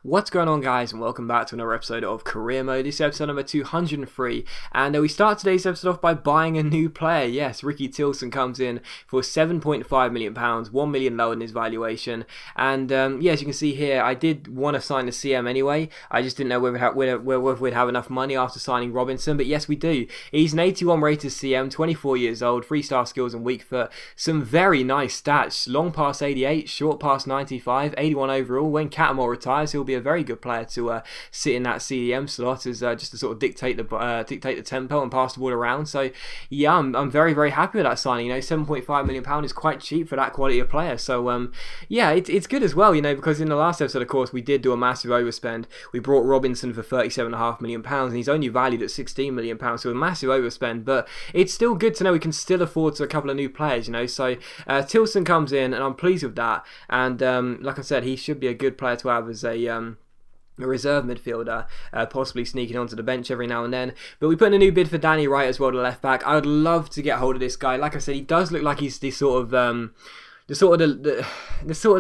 What's going on, guys, and welcome back to another episode of Career Mode. This is episode number 203, and we start today's episode off by buying a new player. Yes, Ricky Tilson comes in for £7.5 million, £1 million lower than his valuation, and yeah, as you can see here, I did want to sign the CM anyway. I just didn't know whether we'd have enough money after signing Robinson, but yes, we do. He's an 81 rated CM, 24 years old, 3-star skills and weak foot, some very nice stats, long pass 88, short pass 95, 81 overall. When Catamore retires, he'll be a very good player to sit in that CDM slot as just to sort of dictate the tempo and pass the ball around. So yeah, I'm very happy with that signing. You know, £7.5 million is quite cheap for that quality of player. So yeah, it's good as well. You know, because in the last episode, of course, we did do a massive overspend. We brought Robinson for £37.5 million, and he's only valued at £16 million. So a massive overspend, but it's still good to know we can still afford a couple of new players. You know, so Tilson comes in, and I'm pleased with that. And like I said, he should be a good player to have as a reserve midfielder, possibly sneaking onto the bench every now and then. But we put in a new bid for Danny Wright as well, to left back. I would love to get hold of this guy. Like I said, he does look like he's the sort of the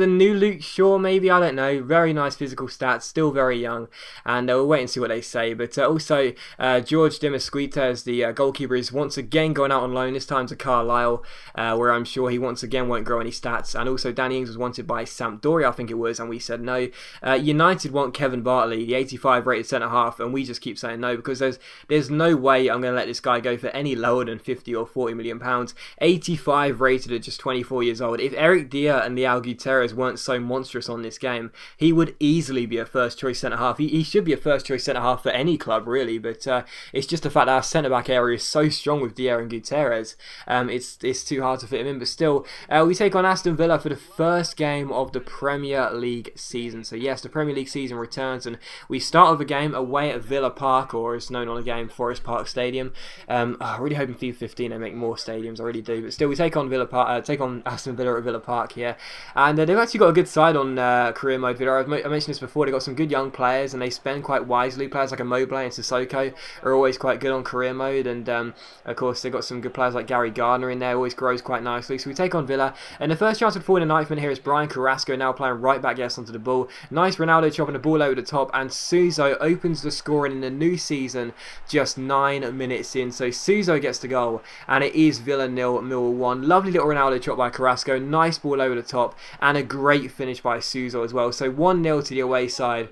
new Luke Shaw, maybe, I don't know. Very nice physical stats, still very young, and we'll wait and see what they say. But also George Demasquita, the goalkeeper, is once again going out on loan, this time to Carlisle, where I'm sure he once again won't grow any stats. And also Danny Ings was wanted by Sampdoria, I think it was, and we said no. United want Kevin Bartley, the 85 rated centre half, and we just keep saying no, because there's no way I'm going to let this guy go for any lower than 50 or 40 million pounds. 85 rated at just 24 years old. If Eric Dier and Leao Gutierrez weren't so monstrous on this game, he would easily be a first choice centre half. He should be a first choice centre half for any club, really, but it's just the fact that our centre back area is so strong with Dier and Gutierrez. It's too hard to fit him in. But still, we take on Aston Villa for the first game of the Premier League season. So yes, the Premier League season returns, and we start with a game away at Villa Park, or as known on the game, Forest Park Stadium. I'm really hoping FIFA 15 they make more stadiums. I really do. But still, we take on Aston Villa at Villa Park here, and they've actually got a good side on Career Mode Villa. I mentioned this before. They've got some good young players, and they spend quite wisely. Players like Immobile and Sissoko are always quite good on Career Mode, and of course they've got some good players like Gary Gardner in there, always grows quite nicely. So we take on Villa, and the first chance for the 49th minute here is Brian Carrasco, now playing right back, yes, onto the ball. Nice Ronaldo chopping the ball over the top, and Suso opens the scoring in the new season just 9 minutes in. So Suso gets the goal, and it is Villa 0, Millwall 1. Lovely little Ronaldo chop by Carrasco, nice ball over the top, and a great finish by Suso as well. So 1-0 to the away side.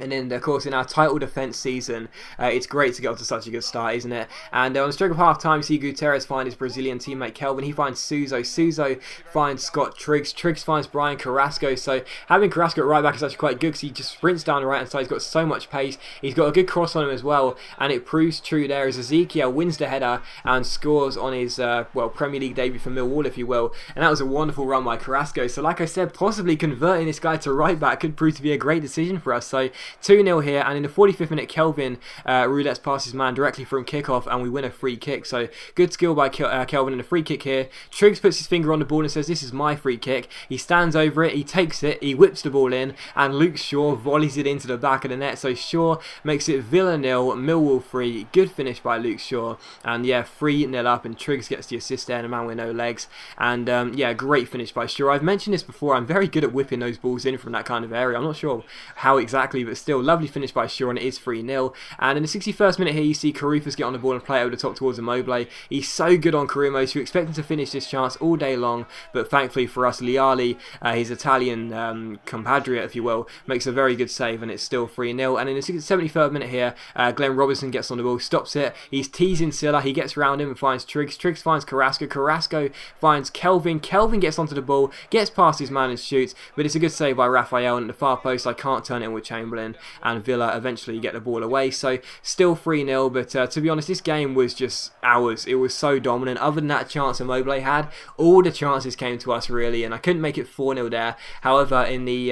And then, of course, in our title defence season, it's great to get off to such a good start, isn't it? And on the stroke of half-time, see Gutierrez find his Brazilian teammate Kelvin. He finds Suso. Suso finds Scott Triggs. Triggs finds Brian Carrasco. So having Carrasco at right back is actually quite good, because he just sprints down the right-hand side. He's got so much pace. He's got a good cross on him as well. And it proves true there as Ezekiel wins the header and scores on his, well, Premier League debut for Millwall, if you will. And that was a wonderful run by Carrasco. So like I said, possibly converting this guy to right back could prove to be a great decision for us. So 2-0 here, and in the 45th minute, Kelvin roulettes past his man directly from kickoff, and we win a free kick. So good skill by Kelvin in a free kick here. Triggs puts his finger on the ball and says, "This is my free kick." He stands over it, he takes it, he whips the ball in, and Luke Shaw volleys it into the back of the net. So Shaw makes it Villa 0, Millwall 3. Good finish by Luke Shaw, and yeah, 3-0 up, and Triggs gets the assist there, and a man with no legs. And yeah, great finish by Shaw. I've mentioned this before, I'm very good at whipping those balls in from that kind of area. I'm not sure how exactly, but still, lovely finish by Shaw, and it is 3-0. And in the 61st minute here, you see Carufas get on the ball and play over the top towards Immobile. He's so good on Career Mode, so you expect him to finish this chance all day long, but thankfully for us, Liali, his Italian compatriot, if you will, makes a very good save, and it's still 3-0. And in the 73rd minute here, Glenn Robinson gets on the ball, stops it, he's teasing Silla, he gets around him and finds Triggs. Triggs finds Carrasco. Carrasco finds Kelvin. Kelvin gets onto the ball, gets past his man and shoots, but it's a good save by Raphael, and at the far post, I can't turn it in with Chamberlain, and Villa eventually get the ball away. So still 3-0, but to be honest, this game was just ours. It was so dominant. Other than that chance Immobile had, all the chances came to us, really, and I couldn't make it 4-0 there. However, in the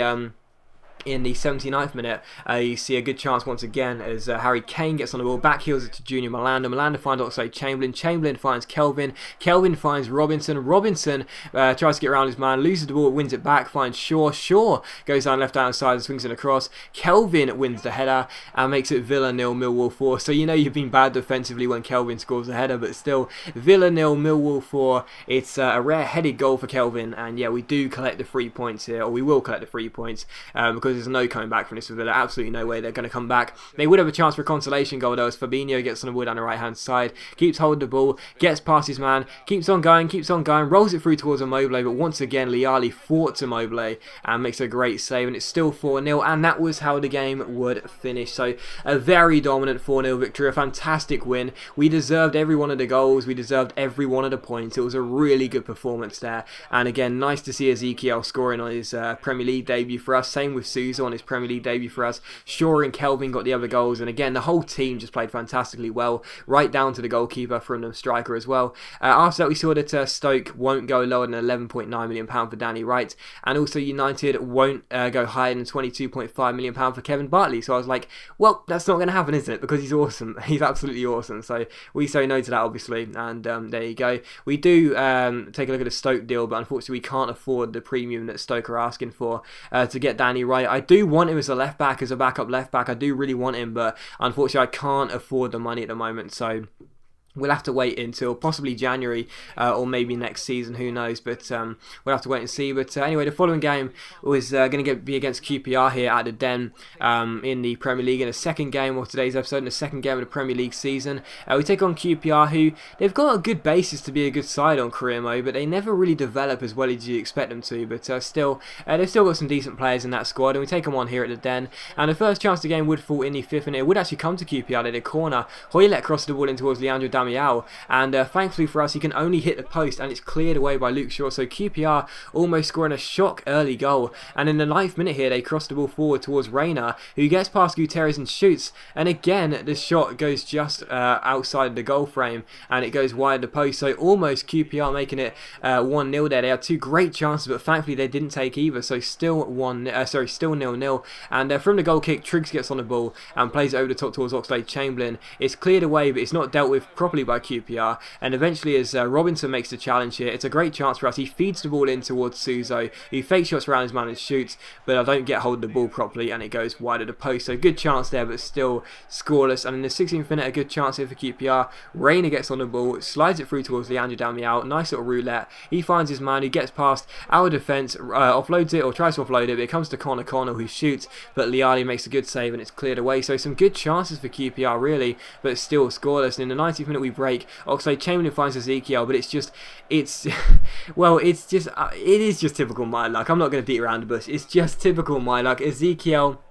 79th minute, you see a good chance once again as Harry Kane gets on the ball, back heels it to Junior Malanda. Malanda finds also Chamberlain. Chamberlain finds Kelvin. Kelvin finds Robinson. Robinson tries to get around his man, loses the ball, wins it back, finds Shaw. Shaw goes down left hand side and swings it across. Kelvin wins the header and makes it Villa 0, Millwall 4. So you know you've been bad defensively when Kelvin scores the header, but still, Villa 0, Millwall 4. It's a rare headed goal for Kelvin, and yeah, we do collect the 3 points here, or we will collect the 3 points, because because there's no coming back from this with Villa. Absolutely no way they're going to come back. They would have a chance for a consolation goal though, as Fabinho gets on the ball down the right hand side, keeps holding the ball, gets past his man, keeps on going, rolls it through towards Immobile, but once again Liali thwarts Immobile and makes a great save, and it's still 4-0, and that was how the game would finish. So a very dominant 4-0 victory, a fantastic win. We deserved every one of the goals, we deserved every one of the points. It was a really good performance there, and again, nice to see Ezekiel scoring on his Premier League debut for us. Same with Sousa on his Premier League debut for us. Shaw and Kelvin got the other goals, and again, the whole team just played fantastically well, right down to the goalkeeper from the striker as well. After that, we saw that Stoke won't go lower than £11.9 million for Danny Wright, and also United won't go higher than £22.5 million for Kevin Bartley. So I was like, well, that's not going to happen, isn't it? Because he's awesome. He's absolutely awesome. So we say no to that, obviously, and there you go. We do take a look at the Stoke deal, but unfortunately we can't afford the premium that Stoke are asking for to get Danny Wright. I do want him as a left back, as a backup left back. I do really want him, but unfortunately I can't afford the money at the moment. So we'll have to wait until possibly January or maybe next season, who knows, but we'll have to wait and see. But anyway, the following game was going to be against QPR here at the Den in the Premier League, in the second game of today's episode, in the second game of the Premier League season. We take on QPR, who they've got a good basis to be a good side on career mode, but they never really develop as well as you expect them to. But still, they've still got some decent players in that squad, and we take them on here at the Den. And the first chance of the game would fall in the 5th, and it would actually come to QPR. They did a corner. Hoylett crossed the ball in towards Leandro Damião, and thankfully for us, he can only hit the post, and it's cleared away by Luke Shaw. So QPR almost scoring a shock early goal, and in the 9th minute here they cross the ball forward towards Reina, who gets past Gutierrez and shoots, and again the shot goes just outside the goal frame, and it goes wide the post. So almost QPR making it 1-0 there. They had two great chances, but thankfully they didn't take either. So still 0-0, and from the goal kick, Triggs gets on the ball and plays it over the top towards Oxlade-Chamberlain. It's cleared away, but it's not dealt with properly by QPR, and eventually as Robinson makes the challenge here, it's a great chance for us. He feeds the ball in towards Suso, he fake shots around his man and shoots, but I don't get hold of the ball properly, and it goes wide of the post. So good chance there, but still scoreless. And in the 16th minute, a good chance here for QPR. Reina gets on the ball, slides it through towards Leandro Damião, nice little roulette. He finds his man, who gets past our defence, offloads it, or tries to offload it, but it comes to Connor, who shoots, but Liali makes a good save, and it's cleared away. So some good chances for QPR really, but still scoreless. And in the 90th minute we break. Oxlade-Chamberlain finds Ezekiel, but it is just typical my luck. I'm not going to beat around the bush. It's just typical my luck. Ezekiel,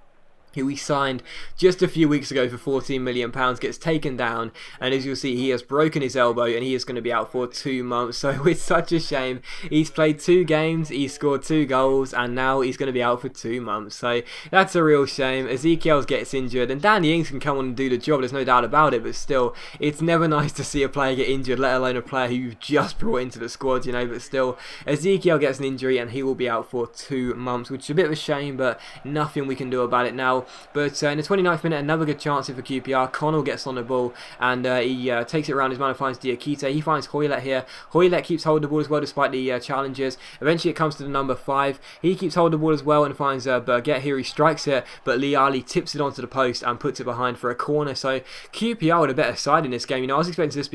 who we signed just a few weeks ago for £14 million, gets taken down, and as you'll see, he has broken his elbow and he is going to be out for 2 months. So it's such a shame. He's played 2 games, he's scored 2 goals, and now he's going to be out for 2 months. So that's a real shame. Ezekiel gets injured, and Danny Ings can come on and do the job, there's no doubt about it, but still, it's never nice to see a player get injured, let alone a player who you've just brought into the squad, you know. But still, Ezekiel gets an injury and he will be out for 2 months, which is a bit of a shame, but nothing we can do about it now. But in the 29th minute, another good chance here for QPR. Connell gets on the ball, and he takes it around his man and finds Diakite. He finds Hoylett here. Hoylett keeps hold of the ball as well despite the challenges. Eventually it comes to the number 5. He keeps hold of the ball as well and finds Burgett here. He strikes it, but Liali tips it onto the post and puts it behind for a corner. So QPR with a better side in this game. You know, I was expecting this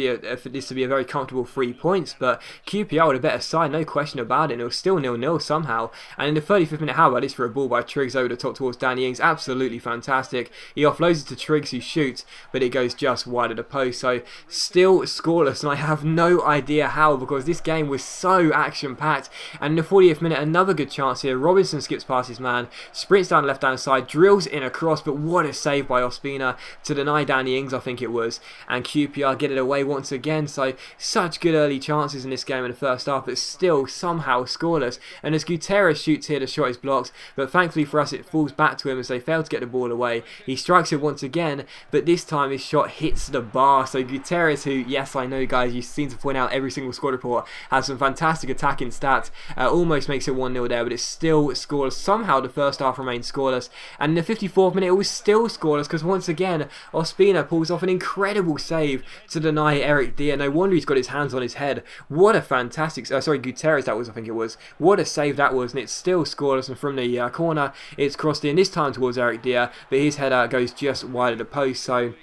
to be a very comfortable 3 points, but QPR with a better side, no question about it. And it was still 0-0 somehow. And in the 35th minute, how about this for a ball by Triggs over the top towards Danny Ings? Absolutely fantastic. He offloads it to Triggs, who shoots, but it goes just wide of the post. So still scoreless, and I have no idea how, because this game was so action-packed. And in the 40th minute, another good chance here. Robinson skips past his man, sprints down the left-hand side, drills in a cross, but what a save by Ospina to deny Danny Ings, I think it was. And QPR get it away once again. So such good early chances in this game in the first half, but still somehow scoreless. And as Gutierrez shoots here, the shot is blocked, but thankfully for us, it falls back to him as they fail to get the ball away. He strikes it once again, but this time his shot hits the bar. So Gutierrez, who, yes, I know guys, you seem to point out every single squad report, has some fantastic attacking stats, almost makes it 1-0 there, but it's still scoreless. Somehow the first half remained scoreless, and in the 54th minute it was still scoreless, because once again Ospina pulls off an incredible save to deny Eric Dier. No wonder he's got his hands on his head. What a fantastic, sorry, Gutierrez that was, I think it was. What a save that was, and it's still scoreless. And from the corner, it's crossed in, this time towards Eric Dier, but his header goes just wide of the post. So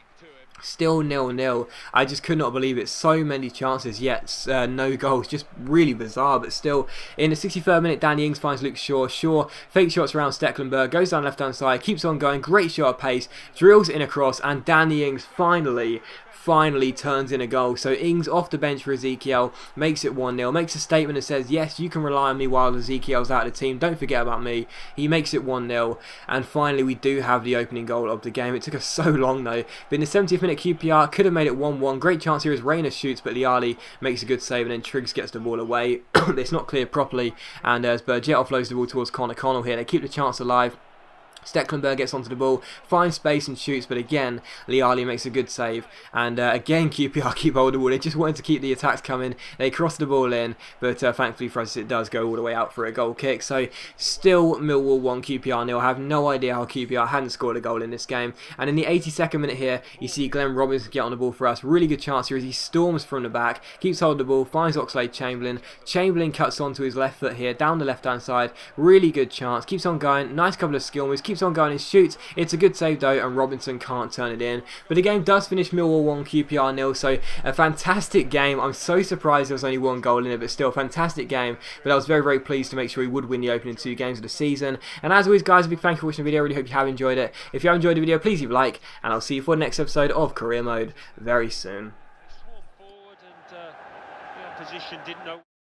Still 0-0. I just could not believe it. So many chances, yet no goals. Just really bizarre, but still. In the 63rd minute, Danny Ings finds Luke Shaw. Shaw fake shots around Stecklenburg, goes down left-hand side, keeps on going. Great shot of pace, drills in across, and Danny Ings finally turns in a goal. So Ings off the bench for Ezekiel, makes it 1-0, makes a statement and says, yes, you can rely on me while Ezekiel's out of the team, don't forget about me. He makes it 1-0, and finally we do have the opening goal of the game. It took us so long though, but in the 70th minute QPR could have made it 1-1. Great chance here as Reina shoots, but Liali makes a good save, and then Triggs gets the ball away. It's not cleared properly, and as Burgett offloads the ball towards Connor Connell here, they keep the chance alive. Stecklenburg gets onto the ball, finds space and shoots, but again, Liali makes a good save, and again QPR keep hold of the ball. They just wanted to keep the attacks coming. They cross the ball in, but thankfully for us it does go all the way out for a goal kick. So still Millwall 1, QPR 0. I have no idea how QPR hadn't scored a goal in this game. And in the 82nd minute here, you see Glenn Robinson get on the ball for us. Really good chance here as he storms from the back, keeps hold of the ball, finds Oxlade-Chamberlain. Chamberlain cuts onto his left foot here, down the left-hand side. Really good chance, keeps on going, nice couple of skill moves, keeps on going and shoots. It's a good save though, and Robinson can't turn it in. But the game does finish Millwall 1, QPR 0, so a fantastic game. I'm so surprised there was only one goal in it, but still a fantastic game. But I was very, very pleased to make sure we would win the opening 2 games of the season. And as always guys, a big thank you for watching the video. I really hope you have enjoyed it. If you have enjoyed the video, please leave a like, and I'll see you for the next episode of Career Mode very soon. Position didn't know